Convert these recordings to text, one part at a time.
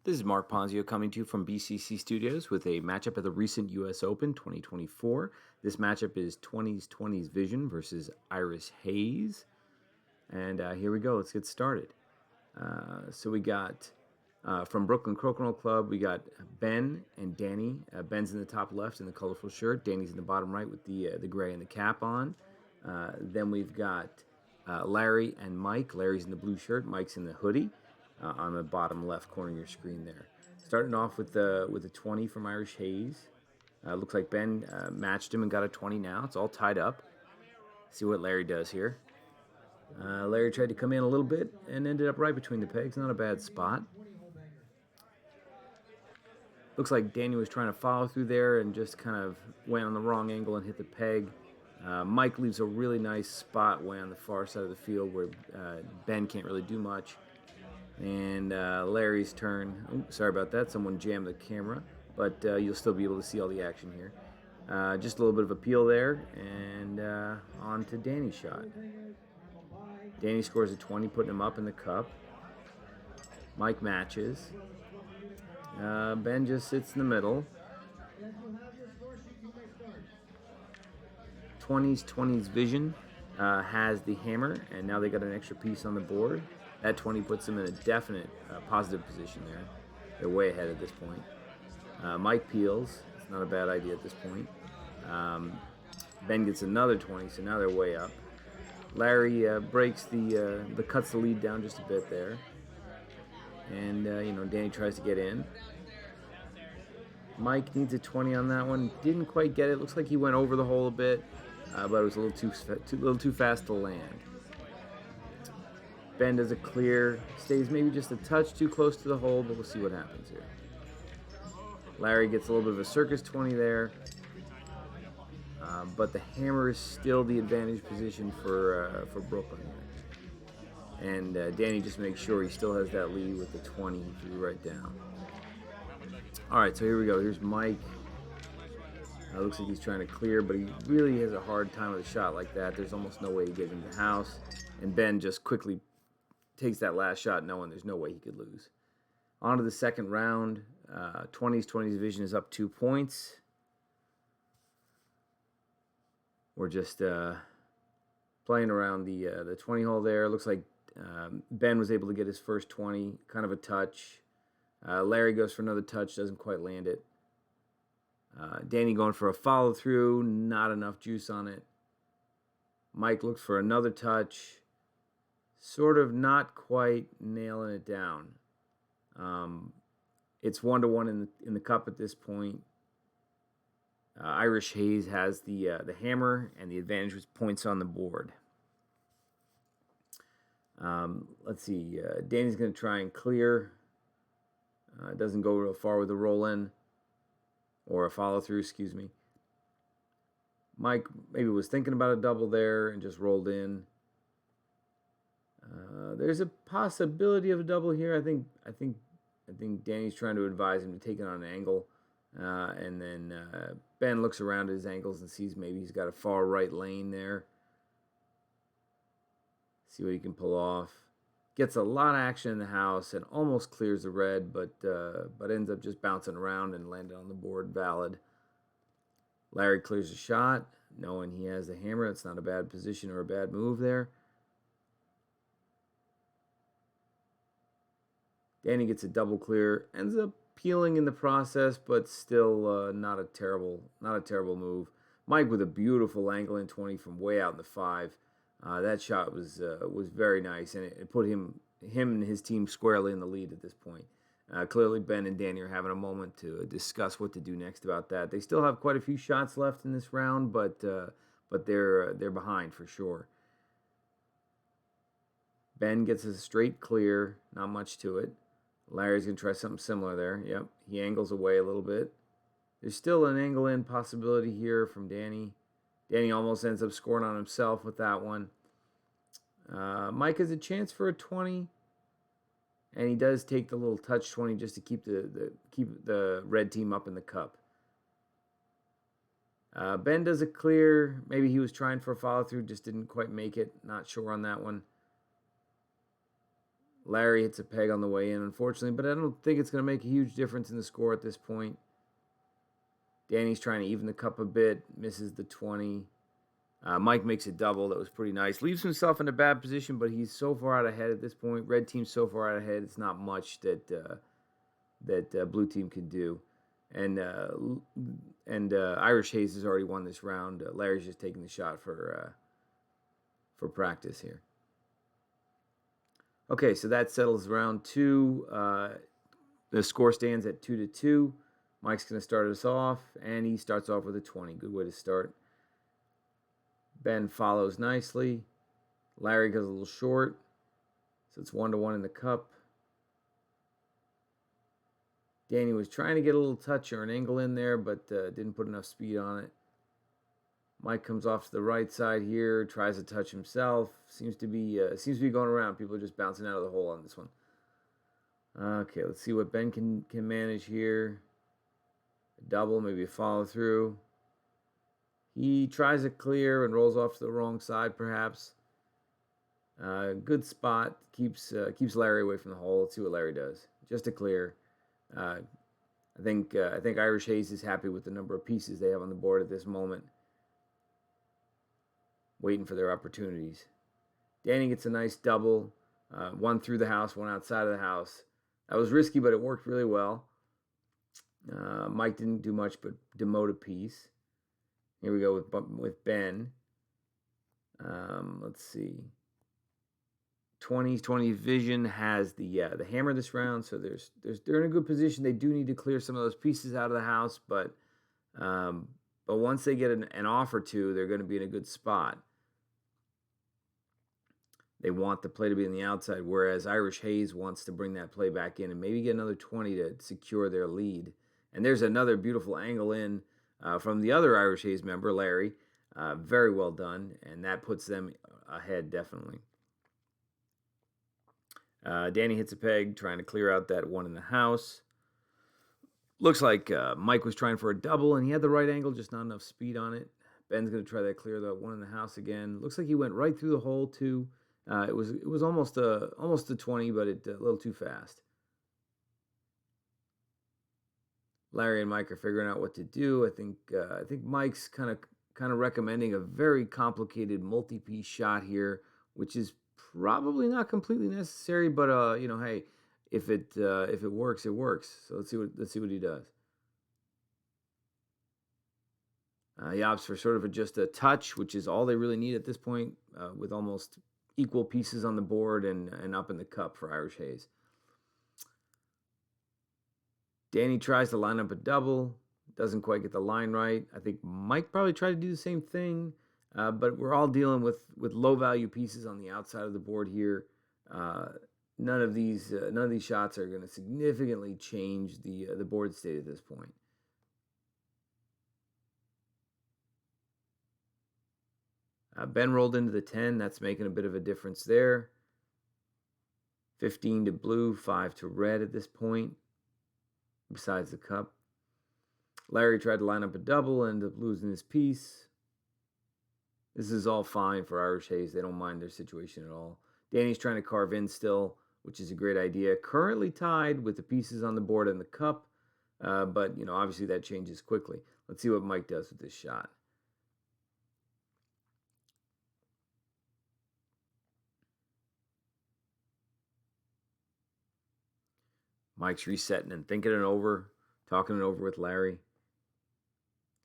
This is Mark Ponzio coming to you from BCC Studios with a matchup at the recent U.S. Open 2024. This matchup is 20s 20s Vision versus Iris Haze. And here we go. Let's get started. So we got from Brooklyn Crokinole Club, we got Ben and Danny. Ben's in the top left in the colorful shirt. Danny's in the bottom right with the gray and the cap on. Then we've got Larry and Mike. Larry's in the blue shirt. Mike's in the hoodie. On the bottom left corner of your screen there. Starting off with a 20 from Irish Haze. Looks like Ben matched him and got a 20 now. It's all tied up. See what Larry does here. Larry tried to come in a little bit and ended up right between the pegs. Not a bad spot. Looks like Danny was trying to follow through there and just kind of went on the wrong angle and hit the peg. Mike leaves a really nice spot way on the far side of the field where Ben can't really do much. And Larry's turn. Oh, sorry about that. Someone jammed the camera, but you'll still be able to see all the action here. Just a little bit of appeal there, and on to Danny's shot. Danny scores a 20, putting him up in the cup. Mike matches. Ben just sits in the middle. 20s 20s Vision has the hammer, and now they got an extra piece on the board. That 20 puts them in a definite positive position there. They're way ahead at this point. Mike peels. It's not a bad idea at this point. Ben gets another 20, so now they're way up. Larry breaks cuts the lead down just a bit there. And, Danny tries to get in. Mike needs a 20 on that one. Didn't quite get it. Looks like he went over the hole a bit, but it was a little too fast to land. Ben does a clear, stays maybe just a touch too close to the hole, but we'll see what happens here. Larry gets a little bit of a circus 20 there, but the hammer is still the advantage position for Brooklyn. And Danny just makes sure he still has that lead with the 20 he threw right down. All right, so here we go. Here's Mike. Looks like he's trying to clear, but he really has a hard time with a shot like that. There's almost no way to get in the house. And Ben just quickly takes that last shot knowing there's no way he could lose. On to the second round. 20s 20s Vision is up 2 points. We're just playing around the 20 hole there. Looks like Ben was able to get his first 20, kind of a touch. Larry goes for another touch, doesn't quite land it. Danny going for a follow through, not enough juice on it. Mike looks for another touch. Sort of not quite nailing it down. It's 1-1 in the cup at this point. Irish Haze has the hammer and the advantage with points on the board. Let's see. Danny's going to try and clear. Doesn't go real far with a roll in or a follow through. Excuse me. Mike maybe was thinking about a double there and just rolled in. There's a possibility of a double here. I think Danny's trying to advise him to take it on an angle, and then Ben looks around at his angles and sees maybe he's got a far right lane there. See what he can pull off. Gets a lot of action in the house and almost clears the red, but ends up just bouncing around and landing on the board. Valid. Larry clears a shot, knowing he has the hammer. It's not a bad position or a bad move there. Danny gets a double clear, ends up peeling in the process, but still not a terrible move. Mike with a beautiful angle in 20 from way out in the 5. That shot was very nice, and it put him and his team squarely in the lead at this point. Clearly, Ben and Danny are having a moment to discuss what to do next about that. They still have quite a few shots left in this round, but they're behind for sure. Ben gets a straight clear, not much to it. Larry's going to try something similar there. Yep, he angles away a little bit. There's still an angle in possibility here from Danny. Danny almost ends up scoring on himself with that one. Mike has a chance for a 20, and he does take the little touch 20 just to keep the red team up in the cup. Ben does a clear. Maybe he was trying for a follow through, just didn't quite make it. Not sure on that one. Larry hits a peg on the way in, unfortunately, but I don't think it's going to make a huge difference in the score at this point. Danny's trying to even the cup a bit, misses the 20. Mike makes a double. That was pretty nice. Leaves himself in a bad position, but he's so far out ahead at this point. Red team's so far out ahead, it's not much that blue team can do. And Irish Haze has already won this round. Larry's just taking the shot for practice here. Okay, so that settles round two. The score stands at 2-2. Mike's going to start us off, and he starts off with a 20. Good way to start. Ben follows nicely. Larry goes a little short, so it's 1-1 in the cup. Danny was trying to get a little touch or an angle in there, but didn't put enough speed on it. Mike comes off to the right side here, tries to touch himself. Seems to be going around. People are just bouncing out of the hole on this one. Okay, let's see what Ben can manage here. A double, maybe a follow through. He tries to clear and rolls off to the wrong side, perhaps. Good spot. Keeps Larry away from the hole. Let's see what Larry does. Just a clear. I think Irish Haze is happy with the number of pieces they have on the board at this moment, waiting for their opportunities. Danny gets a nice double. One through the house, one outside of the house. That was risky, but it worked really well. Mike didn't do much but demote a piece. Here we go with Ben. Let's see. 20 Vision has the hammer this round, so they're in a good position. They do need to clear some of those pieces out of the house, but once they get an off or two, they're going to be in a good spot. They want the play to be on the outside, whereas Irish Haze wants to bring that play back in and maybe get another 20 to secure their lead. And there's another beautiful angle in from the other Irish Haze member, Larry. Very well done, and that puts them ahead definitely. Danny hits a peg, trying to clear out that one in the house. Looks like Mike was trying for a double, and he had the right angle, just not enough speed on it. Ben's going to try that clear that one in the house again. Looks like he went right through the hole too. It was almost a 20, but a little too fast. Larry and Mike are figuring out what to do. I think Mike's kind of recommending a very complicated multi-piece shot here, which is probably not completely necessary, but hey, if it works, it works. So let's see what he does. He opts for sort of just a touch, which is all they really need at this point, with almost equal pieces on the board and up in the cup for Irish Haze. Danny tries to line up a double, doesn't quite get the line right. I think Mike probably tried to do the same thing, but we're all dealing with low value pieces on the outside of the board here. None of these shots are going to significantly change the board state at this point. Ben rolled into the 10. That's making a bit of a difference there. 15 to blue, 5 to red at this point, besides the cup. Larry tried to line up a double, ended up losing his piece. This is all fine for Irish Haze. They don't mind their situation at all. Danny's trying to carve in still, which is a great idea. Currently tied with the pieces on the board and the cup, but obviously that changes quickly. Let's see what Mike does with this shot. Mike's resetting and thinking it over, talking it over with Larry.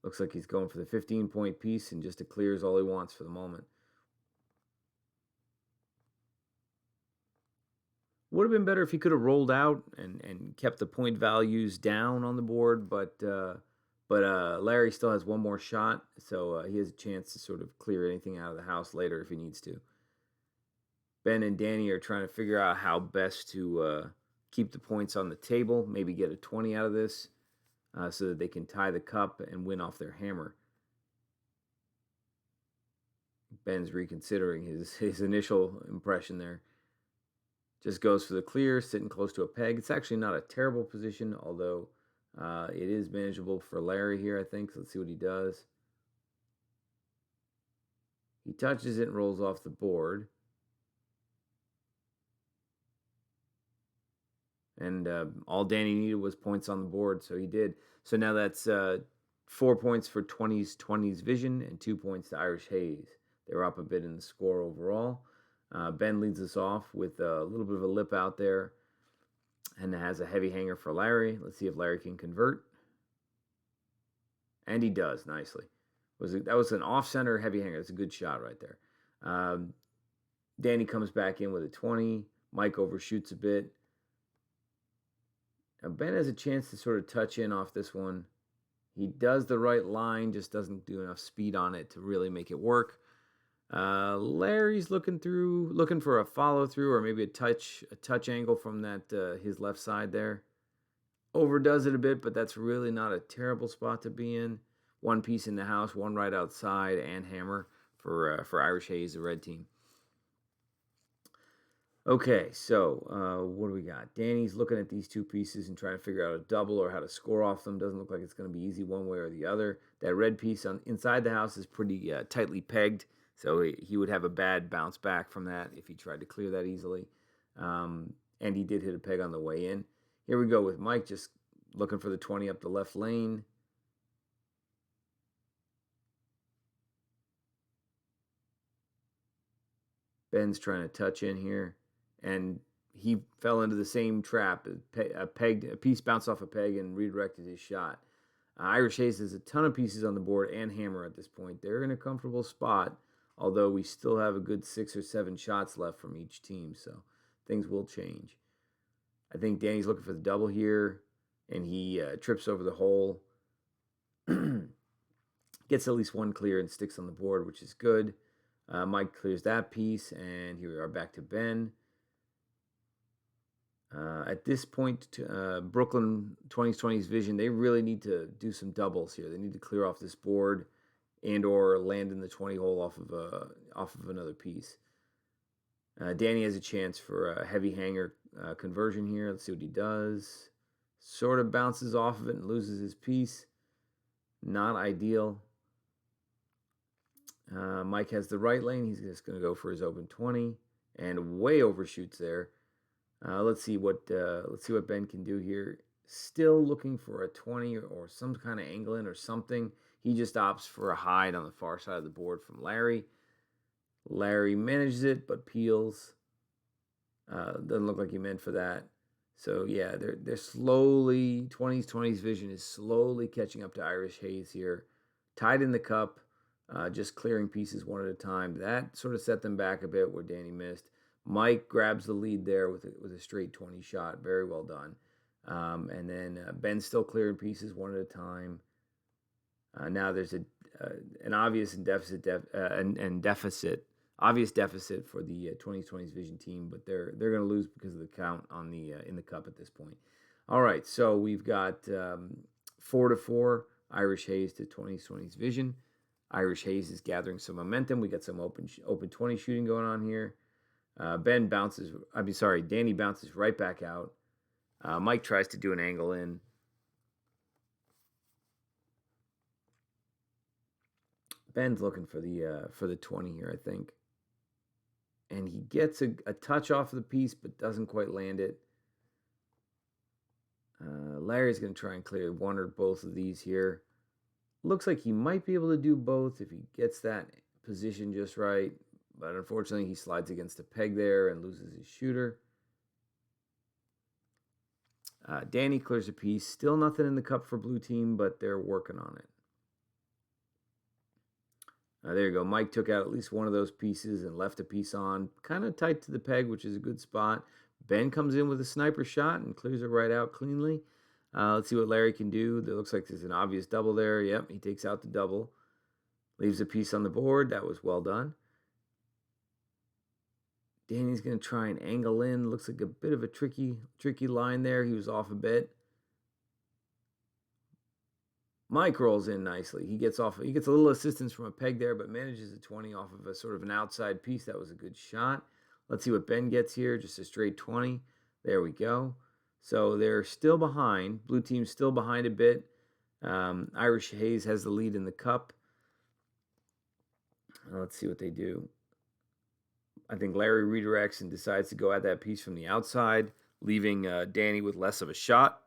Looks like he's going for the 15-point piece, and just a clear is all he wants for the moment. Would have been better if he could have rolled out and kept the point values down on the board, but Larry still has one more shot, so he has a chance to sort of clear anything out of the house later if he needs to. Ben and Danny are trying to figure out how best to keep the points on the table, maybe get a 20 out of this so that they can tie the cup and win off their hammer. Ben's reconsidering his initial impression there. Just goes for the clear, sitting close to a peg. It's actually not a terrible position, although it is manageable for Larry here, I think. So let's see what he does. He touches it and rolls off the board. And all Danny needed was points on the board, so he did. So now that's 4 points for 20's Vision and 2 points to Irish Haze. They're up a bit in the score overall. Ben leads us off with a little bit of a lip out there and has a heavy hanger for Larry. Let's see if Larry can convert. And he does nicely. That was an off-center heavy hanger. That's a good shot right there. Danny comes back in with a 20. Mike overshoots a bit. Now Ben has a chance to sort of touch in off this one. He does the right line, just doesn't do enough speed on it to really make it work. Larry's looking for a follow through or maybe a touch angle from that his left side there. Overdoes it a bit, but that's really not a terrible spot to be in. One piece in the house, one right outside, and hammer for Irish Haze, the red team. Okay, so what do we got? Danny's looking at these two pieces and trying to figure out a double or how to score off them. Doesn't look like it's going to be easy one way or the other. That red piece inside the house is pretty tightly pegged, so he would have a bad bounce back from that if he tried to clear that easily. And he did hit a peg on the way in. Here we go with Mike just looking for the 20 up the left lane. Ben's trying to touch in here. And he fell into the same trap. A piece bounced off a peg and redirected his shot. Irish Haze has a ton of pieces on the board and hammer at this point. They're in a comfortable spot, although we still have a good 6 or 7 shots left from each team, so things will change. I think Danny's looking for the double here, and he trips over the hole. Gets at least one clear and sticks on the board, which is good. Mike clears that piece, and here we are back to Ben. At this point, Brooklyn 20's Vision, they really need to do some doubles here. They need to clear off this board and or land in the 20 hole off of another piece. Danny has a chance for a heavy hanger conversion here. Let's see what he does. Sort of bounces off of it and loses his piece. Not ideal. Mike has the right lane. He's just going to go for his open 20 and way overshoots there. Let's see what Ben can do here. Still looking for a 20 or some kind of angle in or something. He just opts for a hide on the far side of the board from Larry. Larry manages it, but peels. Doesn't look like he meant for that. So yeah, they're slowly 20's Vision is slowly catching up to Irish Haze here. Tied in the cup, just clearing pieces one at a time. That sort of set them back a bit where Danny missed. Mike grabs the lead there with a straight 20 shot. Very well done. And then Ben's still clearing pieces one at a time. Now there's an obvious obvious deficit for the 20's Vision team, but they're going to lose because of the count on the in the cup at this point. All right, so we've got 4-4 Irish Haze to 20's Vision. Irish Haze is gathering some momentum. We got some open 20 shooting going on here. Danny bounces right back out. Mike tries to do an angle in. Ben's looking for the 20 here, I think. And he gets a touch off of the piece, but doesn't quite land it. Larry's going to try and clear one or both of these here. Looks like he might be able to do both if he gets that position just right. But unfortunately, he slides against a peg there and loses his shooter. Danny clears a piece. Still nothing in the cup for blue team, but they're working on it. There you go. Mike took out at least one of those pieces and left a piece on. Kind of tight to the peg, which is a good spot. Ben comes in with a sniper shot and clears it right out cleanly. Let's see what Larry can do. There looks like there's an obvious double there. Yep, he takes out the double. Leaves a piece on the board. That was well done. Danny's going to try and angle in. Looks like a bit of a tricky line there. He was off a bit. Mike rolls in nicely. He gets a little assistance from a peg there, but manages a 20 off of a sort of an outside piece. That was a good shot. Let's see what Ben gets here. Just a straight 20. There we go. So they're still behind. Blue team's still behind a bit. Irish Haze has the lead in the cup. Let's see what they do. I think Larry redirects and decides to go at that piece from the outside. leaving Danny with less of a shot.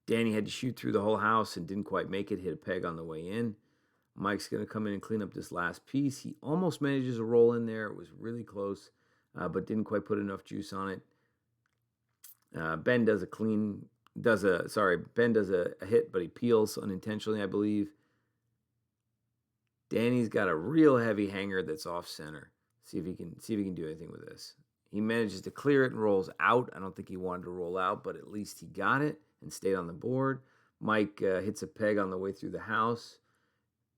Danny had to shoot through the whole house and didn't quite make it, hit a peg on the way in. Mike's going to come in and clean up this last piece. He almost manages a roll in there. It was really close, but didn't quite put enough juice on it. Ben does a hit, but he peels unintentionally, I believe. Danny's got a real heavy hanger that's off center. See if he can do anything with this. He manages to clear it and rolls out. I don't think he wanted to roll out, but at least he got it and stayed on the board. Mike hits a peg on the way through the house.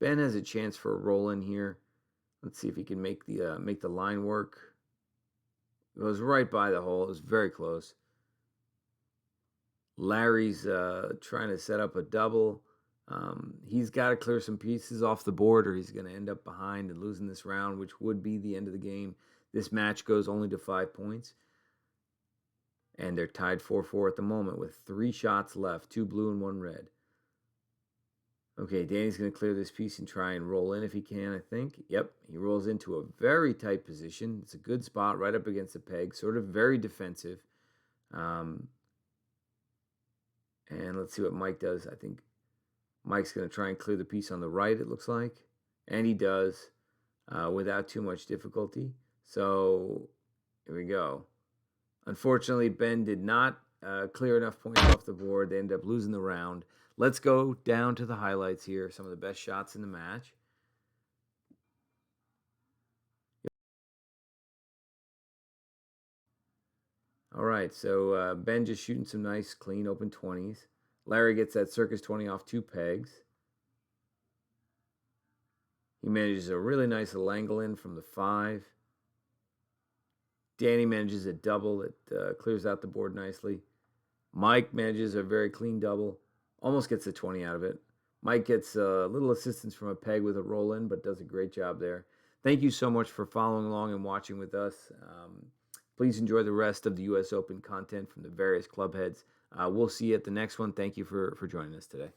Ben has a chance for a roll in here. Let's see if he can make the line work. It was right by the hole. It was very close. Larry's trying to set up a double. He's got to clear some pieces off the board or he's going to end up behind and losing this round, which would be the end of the game. This match goes only to 5 points. And they're tied 4-4 at the moment with 3 shots left, 2 blue and 1 red. Okay, Danny's going to clear this piece and try and roll in if he can, I think. Yep, he rolls into a very tight position. It's a good spot right up against the peg, sort of very defensive. And let's see what Mike does. I think Mike's going to try and clear the piece on the right, it looks like. And he does without too much difficulty. So here we go. Unfortunately, Ben did not clear enough points off the board. They ended up losing the round. Let's go down to the highlights here. Some of the best shots in the match. All right, so Ben just shooting some nice, clean, open 20s. Larry gets that circus 20 off 2 pegs. He manages a really nice little angle in from the 5. Danny manages a double. It clears out the board nicely. Mike manages a very clean double. Almost gets the 20 out of it. Mike gets a little assistance from a peg with a roll in, but does a great job there. Thank you so much for following along and watching with us. Please enjoy the rest of the U.S. Open content from the various club heads. We'll see you at the next one. Thank you for joining us today.